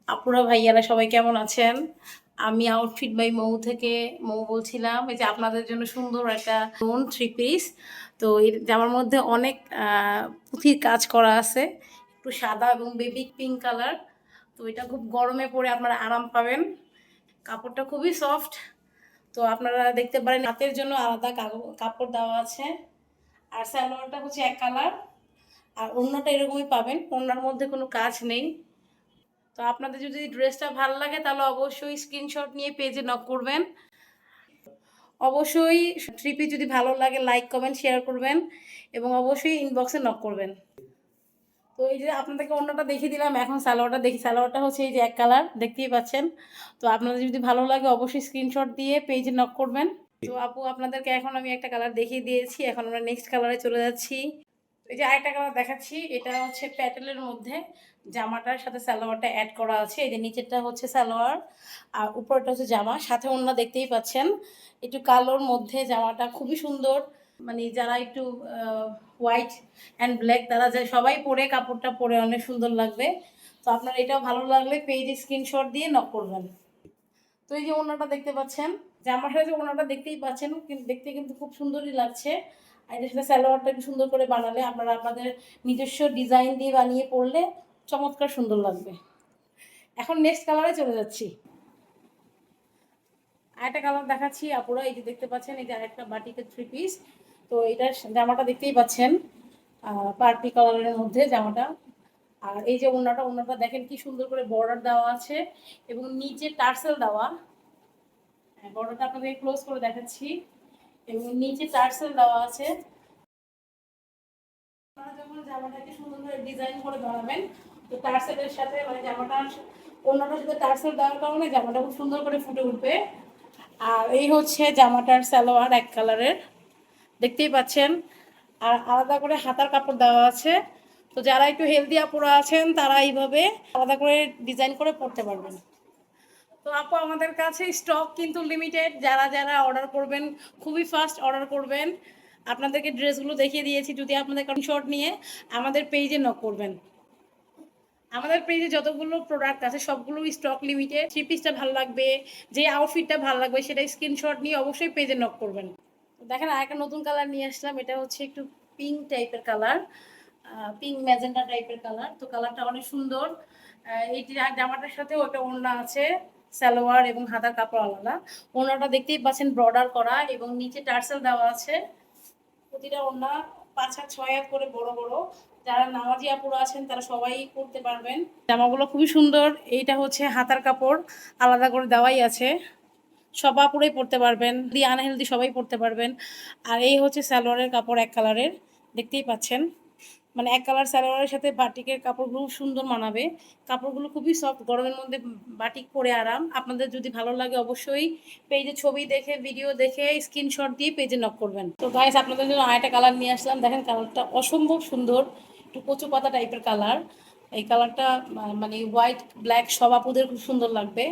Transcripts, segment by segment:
আপুরা ভাইয়ারা সবাই কেমন আছেন? আমি আউটফিট বাই মৌ থেকে বলছিলাম। এই যে আপনাদের জন্য সুন্দর একটা থ্রি পিস। তো এই জামার মধ্যে অনেক পুঁথির কাজ করা আছে, একটু সাদা এবং বেবি পিঙ্ক কালার। তো এটা খুব গরমে পরে আপনারা আরাম পাবেন। কাপড়টা খুবই সফট। তো আপনারা দেখতে পারেন হাতের জন্য আলাদা কাপড় দেওয়া আছে। আর সালোয়ারটা হচ্ছে এক কালার, আর ওড়নাটা এরকমই পাবেন, ওড়নার মধ্যে কোনো কাজ নেই। তো আপনাদের যদি ড্রেসটা ভালো লাগে তাহলে অবশ্যই স্ক্রিনশট নিয়ে পেজে নক করবেন। অবশ্যই থ্রি পিস যদি ভালো লাগে লাইক কমেন্ট শেয়ার করবেন এবং অবশ্যই ইনবক্সে নক করবেন। তো এই যে আপনাদেরকে অন্যটা দেখিয়ে দিলাম, এখন সালোয়ারটা দেখি। সালোয়ারটা হচ্ছে এই যে এক কালার, দেখতেই পাচ্ছেন। তো আপনাদের যদি ভালো লাগে অবশ্যই স্ক্রিনশট দিয়ে পেজে নক করবেন। তো আপু আপনাদেরকে এখন আমি একটা কালার দেখিয়ে দিয়েছি, এখন আমরা নেক্সট কালারে চলে যাচ্ছি। এই যে আরেকটা কালার দেখাচ্ছি, এটা হচ্ছে প্যাটেলের মধ্যে জামাটার সাথে সালোয়ারটা অ্যাড করা আছে। এই যে নিচেরটা হচ্ছে সালোয়ার আর উপরটা হচ্ছে জামা, সাথে ওড়না দেখতেই পাচ্ছেন। একটু কালোর মধ্যে জামাটা খুবই সুন্দর। মানে যারা একটু হোয়াইট অ্যান্ড ব্ল্যাক তারা যায় সবাই পরে, কাপড়টা পরে অনেক সুন্দর লাগবে। তো আপনার এটাও ভালো লাগলে পেজে স্ক্রিনশট দিয়ে নক করবেন। তো এই যে ওড়নাটা দেখতে পাচ্ছেন, জামার সাথে ওড়নাটা দেখতেই পাচ্ছেন, কিন্তু দেখতে কিন্তু খুব সুন্দরই লাগছে। আর এটার সাথে সালোয়ারটা একটু সুন্দর করে বানালে আপনারা আপনাদের নিজস্ব ডিজাইন দিয়ে বানিয়ে পরলে চমৎকার সুন্দর লাগবে। এখন নেক্সট কালারে চলে যাচ্ছি। আরেকটা কালার দেখাচ্ছি আপুরা, এই যে দেখতে পাচ্ছেন, এই যে আরেকটা বাটিকের থ্রি পিস। তো এটার জামাটা দেখতেই পাচ্ছেন, পার্পি কালারের মধ্যে জামাটা। আর এই যে ওড়নাটা দেখেন কি সুন্দর করে বর্ডার দেওয়া আছে এবং নিচে টার্সেল দেওয়া। বর্ডারটা আপনাদের ক্লোজ করে দেখাচ্ছি এবং নিচে টার্সেল দেওয়া আছে। আপনারা যখন জামাটাকে সুন্দর করে ডিজাইন করে বানাবেন, তো টার্সেলের সাথে মানে জামাটার ওড়নাটার সাথে টার্সেল দেওয়ার কারণে জামাটা খুব সুন্দর করে ফুটে উঠবে। আর এই হচ্ছে জামাটার সালোয়ার এক কালারের, দেখতেই পাচ্ছেন। আর আলাদা করে হাতার কাপড় দেওয়া আছে। তো যারা একটু হেলদি আপুরা আছেন তারা এইভাবে আলাদা করে ডিজাইন করে পরতে পারবেন। তো আপু আমাদের কাছে স্টক কিন্তু লিমিটেড, যারা যারা অর্ডার করবেন খুবই ফাস্ট অর্ডার করবেন। আপনাদেরকে ড্রেসগুলো দেখিয়ে দিয়েছি, যদি আপনাদের স্ক্রিনশট নিয়ে আমাদের পেজে নক করবেন। আমাদের পেজে যতগুলো প্রোডাক্ট আছে সবগুলো স্টক লিমিটেড। থ্রি পিসটা ভালো লাগবে, যে আউটফিটটা ভালো লাগবে সেটা স্ক্রিনশট নিয়ে অবশ্যই পেজে নক করবেন। দেখেন আরেকটা নতুন কালার নিয়ে আসলাম, এটা হচ্ছে একটু পিঙ্ক টাইপের কালার, পিঙ্ক ম্যাজেন্টা টাইপের কালার। তো কালারটা অনেক সুন্দর। এই জামাটার সাথেও একটা ওড়না আছে, সালোয়ার এবং হাতার কাপড় আলাদা। ওড়নাটা দেখতেই পাচ্ছেন বর্ডার করা এবং নিচে টার্সেল দেওয়া আছে। প্রতিটা ওড়না 5 হাত 6 হাত করে বড় বড়। যারা নামাজি আপুরা আছেন তারা সবাই পরতে পারবেন। জামাগুলো খুবই সুন্দর। এইটা হচ্ছে হাতার কাপড় আলাদা করে দেওয়াই আছে, সব আপুরাই পরতে পারবেন, দি আনহেলদি সবাই পরতে পারবেন। আর এই হচ্ছে সালোয়ারের কাপড় এক কালারের, দেখতেই পাচ্ছেন। মানে এক কালার সালোয়ারের সাথে বাটিকের কাপড়গুলো সুন্দর মানাবে। কাপড়গুলো খুবই সফট, গরমের মধ্যে বাটিক পরে আরাম। আপনাদের যদি ভালো লাগে অবশ্যই পেজে ছবি দেখে ভিডিও দেখে স্ক্রিনশট দিয়ে পেজে নক করবেন। তো গাইস আপনাদের জন্য আরেকটা কালার নিয়ে আসলাম, দেখেন কালারটা অসম্ভব সুন্দর, একটু কচু পাতা টাইপের কালার। এই কালারটা মানে হোয়াইট ব্ল্যাক সব আপুদের খুব সুন্দর লাগবে।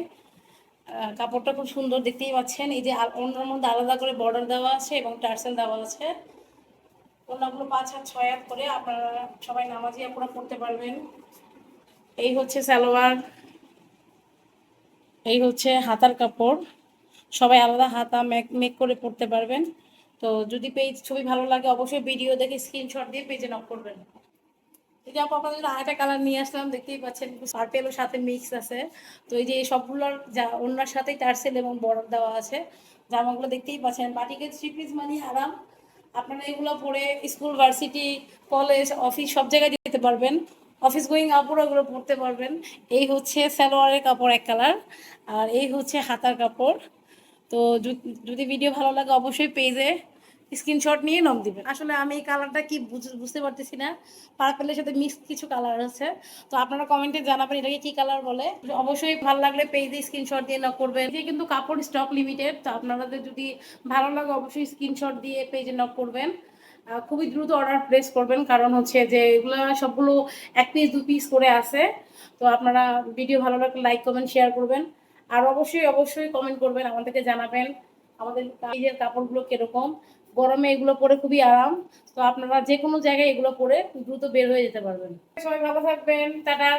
কাপড়টা খুব সুন্দর, দেখতেই পাচ্ছেন। এই যে ওড়নার মধ্যে আলাদা করে বর্ডার দেওয়া আছে এবং টার্সেল দেওয়া আছে। ওড়নাগুলো 5 হাত 6 হাত করে, আপনারা সবাই নামাজি আপনারা পরতে পারবেন। এই হচ্ছে সালোয়ার, এই হচ্ছে হাতার কাপড়। সবাই আলাদা হাতা মেক করে পরতে পারবেন। তো যদি পেজ ছবি ভালো লাগে অবশ্যই ভিডিও দেখে স্ক্রিনশট দিয়ে পেজে নক করবেন। এই যে আপনাদের জন্য আরেকটা কালার নিয়ে আসলাম, দেখতেই পাচ্ছেন পার্পেলের সাথে মিক্স আছে। তো এই যে সবগুলোর যা ওড়নার সাথেই টার্সেল এবং বর্ডার দেওয়া আছে। জামাগুলো দেখতেই পাচ্ছেন, বাটিকের থ্রি পিস মানে আরাম। আপনারা এগুলো পরে স্কুল ভার্সিটি কলেজ অফিস সব জায়গায় যেতে পারবেন। অফিস গোয়িং আপুরা ওগুলো পরতে পারবেন। এই হচ্ছে সালোয়ারের কাপড় এক কালার, আর এই হচ্ছে হাতার কাপড়। তো যদি ভিডিও ভালো লাগে অবশ্যই পেজে স্ক্রিনশট নিয়ে নক দিবেন। আসলে আমি এই কালারটা কি বুঝতে পারতেছি না, পার্পেলের সাথে মিক্স কিছু কালার আছে। তো আপনারা কমেন্টে জানাবেন এটাকে কি কালার বলে। অবশ্যই ভালো লাগলে পেজে স্ক্রিনশট দিয়ে নক করবেন। এটা কিন্তু কাপড় স্টক লিমিটেড, তো আপনাদের যদি ভালো লাগে অবশ্যই স্ক্রিনশট দিয়ে পেজে নক করবেন। খুবই দ্রুত অর্ডার প্লেস করবেন, কারণ হচ্ছে যে এগুলো সবগুলো 1 পিস 2 পিস করে আছে। তো আপনারা ভিডিও ভালো লাগলে লাইক কমেন্ট শেয়ার করবেন। আর অবশ্যই কমেন্ট করবেন, আমাদেরকে জানাবেন আমাদের কাজের কাপড়গুলো কিরকম। গরমে এগুলো পরে খুবই আরাম। তো আপনারা যে কোনো জায়গায় এগুলো পরে দ্রুত বের হয়ে যেতে পারবেন। সবাই ভালো থাকবেন, টাটা।